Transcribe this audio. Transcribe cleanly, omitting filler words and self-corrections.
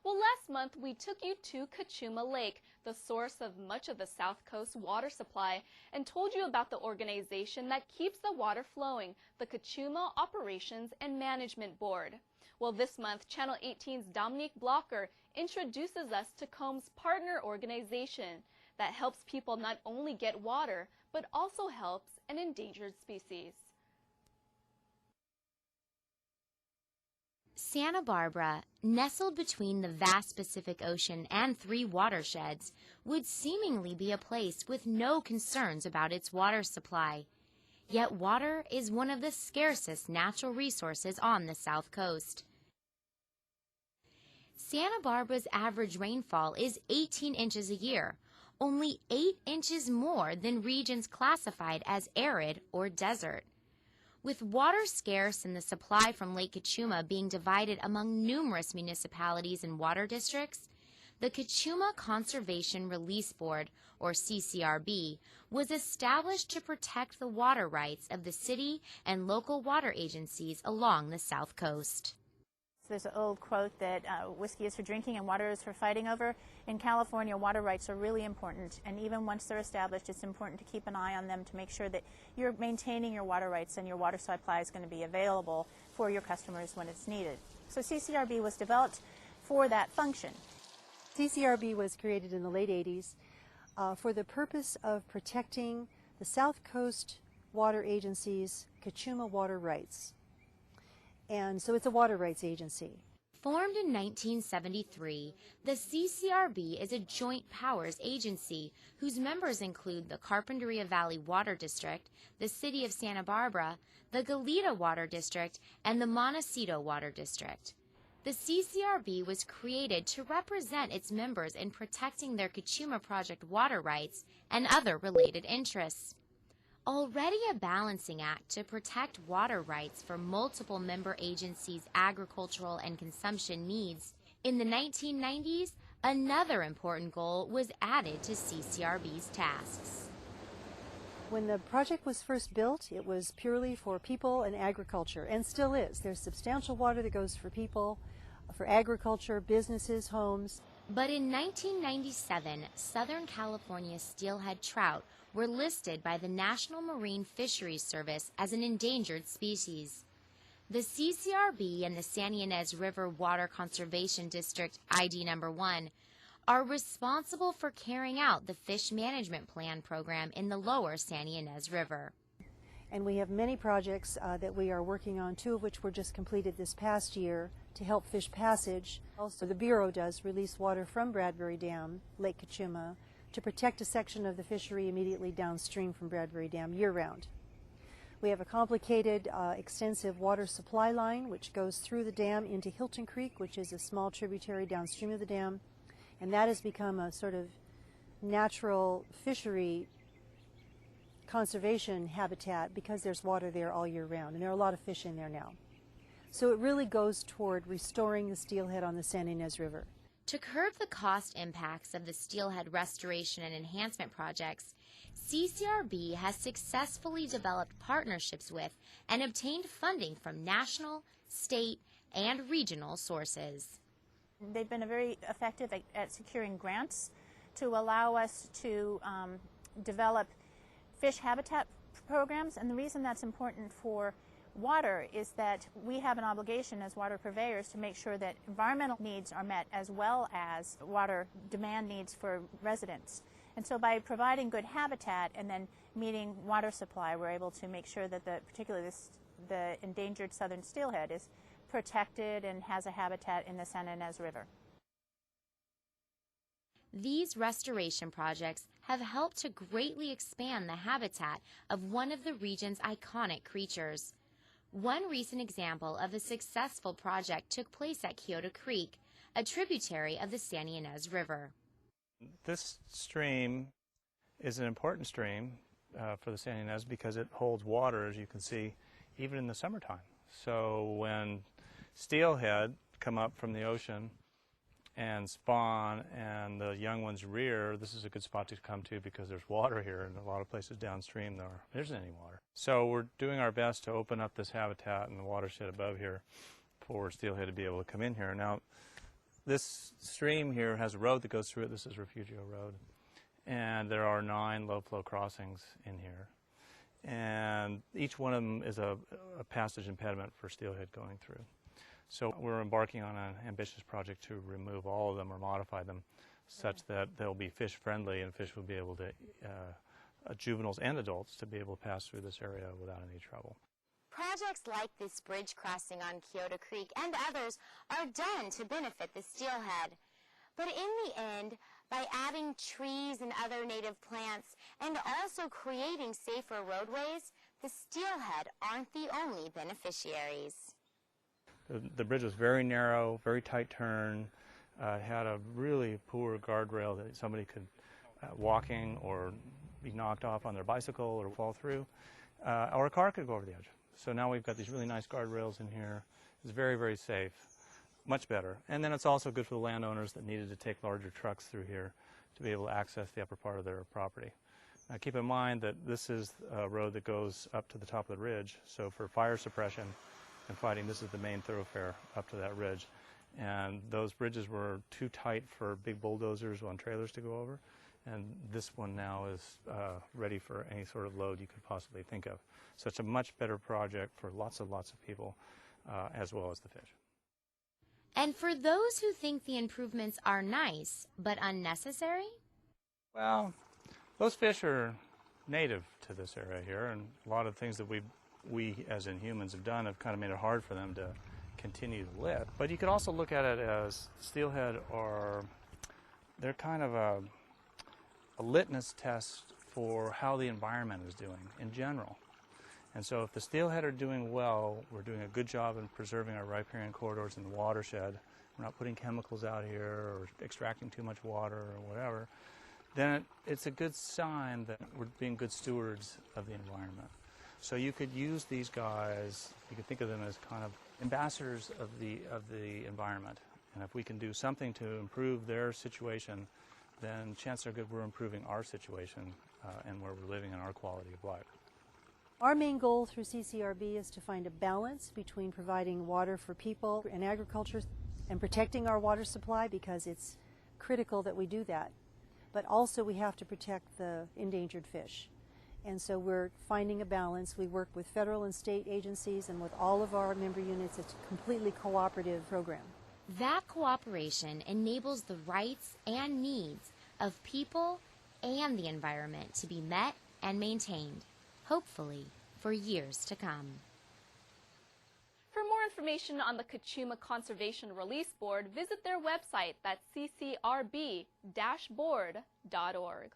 Well, last month we took you to Cachuma Lake, the source of much of the South Coast water supply, and told you about the organization that keeps the water flowing, the Cachuma Operations and Management Board. Well, this month, Channel 18's Dominique Blocker introduces us to COM's partner organization that helps people not only get water, but also helps an endangered species. Santa Barbara, nestled between the vast Pacific Ocean and 3 watersheds, would seemingly be a place with no concerns about its water supply. Yet water is one of the scarcest natural resources on the South Coast. Santa Barbara's average rainfall is 18 inches a year, only 8 inches more than regions classified as arid or desert. With water scarce and the supply from Lake Cachuma being divided among numerous municipalities and water districts, the Cachuma Conservation Release Board, or CCRB, was established to protect the water rights of the city and local water agencies along the South Coast. There's an old quote that whiskey is for drinking and water is for fighting over. In California, water rights are really important, and even once they're established, it's important to keep an eye on them to make sure that you're maintaining your water rights and your water supply is going to be available for your customers when it's needed. So CCRB was developed for that function. CCRB was created in the late 80s for the purpose of protecting the South Coast Water Agency's Cachuma water rights. And so it's a water rights agency. Formed in 1973, the CCRB is a joint powers agency whose members include the Carpinteria Valley Water District, the City of Santa Barbara, the Goleta Water District, and the Montecito Water District. The CCRB was created to represent its members in protecting their Cachuma Project water rights and other related interests. Already a balancing act to protect water rights for multiple member agencies' agricultural and consumption needs, in the 1990s, another important goal was added to CCRB's tasks. When the project was first built, it was purely for people and agriculture, and still is. There's substantial water that goes for people, for agriculture, businesses, homes. But in 1997, Southern California steelhead trout were listed by the National Marine Fisheries Service as an endangered species. The CCRB and the San Ynez River Water Conservation District ID number 1 are responsible for carrying out the Fish Management Plan program in the lower San Ynez River. And we have many projects that we are working on, 2 of which were just completed this past year to help fish passage. Also, the Bureau does release water from Bradbury Dam, Lake Cachuma, to protect a section of the fishery immediately downstream from Bradbury Dam year-round. We have a complicated, extensive water supply line which goes through the dam into Hilton Creek, which is a small tributary downstream of the dam, and that has become a sort of natural fishery conservation habitat because there's water there all year round, and there are a lot of fish in there now. So it really goes toward restoring the steelhead on the San Ynez River. To curb the cost impacts of the steelhead restoration and enhancement projects, CCRB has successfully developed partnerships with and obtained funding from national, state, and regional sources. They've been very effective at securing grants to allow us to develop fish habitat programs, and the reason that's important for water is that we have an obligation as water purveyors to make sure that environmental needs are met as well as water demand needs for residents. And so by providing good habitat and then meeting water supply, we're able to make sure that particularly the endangered southern steelhead is protected and has a habitat in the San Ynez River. These restoration projects have helped to greatly expand the habitat of one of the region's iconic creatures. One recent example of a successful project took place at Kyoto Creek, a tributary of the San Ynez River. This stream is an important stream for the San Ynez because it holds water, as you can see, even in the summertime. So when steelhead come up from the ocean and spawn and the young ones rear, this is a good spot to come to because there's water here, and a lot of places downstream there isn't any water. So we're doing our best to open up this habitat and the watershed above here for steelhead to be able to come in here. Now, This stream here has a road that goes through it. This is Refugio Road. And there are 9 low-flow crossings in here. And each one of them is a passage impediment for steelhead going through. So we're embarking on an ambitious project to remove all of them or modify them such that they'll be fish friendly and fish will be able to, juveniles and adults, to be able to pass through this area without any trouble. Projects like this bridge crossing on Kyoto Creek and others are done to benefit the steelhead. But in the end, by adding trees and other native plants and also creating safer roadways, the steelhead aren't the only beneficiaries. The bridge was very narrow, very tight turn, had a really poor guardrail that somebody could, walking or be knocked off on their bicycle or fall through, or a car could go over the edge. So now we've got these really nice guardrails in here. It's very, very safe, much better. And then it's also good for the landowners that needed to take larger trucks through here to be able to access the upper part of their property. Now keep in mind that this is a road that goes up to the top of the ridge, so for fire suppression and fighting, this is the main thoroughfare up to that ridge. And those bridges were too tight for big bulldozers on trailers to go over. And this one now is ready for any sort of load you could possibly think of. So it's a much better project for lots of people, as well as the fish. And for those who think the improvements are nice but unnecessary? Well, those fish are native to this area here, and a lot of things that we as in humans have done have kind of made it hard for them to continue to live. But you could also look at it as steelhead they're kind of a litmus test for how the environment is doing in general. And so if the steelhead are doing well, we're doing a good job in preserving our riparian corridors in the watershed, we're not putting chemicals out here or extracting too much water or whatever, then it's a good sign that we're being good stewards of the environment. So you could use these guys, you could think of them as kind of ambassadors of the environment. And if we can do something to improve their situation, then chances are good we're improving our situation and where we're living and our quality of life. Our main goal through CCRB is to find a balance between providing water for people and agriculture and protecting our water supply, because it's critical that we do that. But also we have to protect the endangered fish. And so we're finding a balance. We work with federal and state agencies and with all of our member units. It's a completely cooperative program. That cooperation enables the rights and needs of people and the environment to be met and maintained, hopefully for years to come. For more information on the Cachuma Conservation Release Board, visit their website at ccrb-board.org.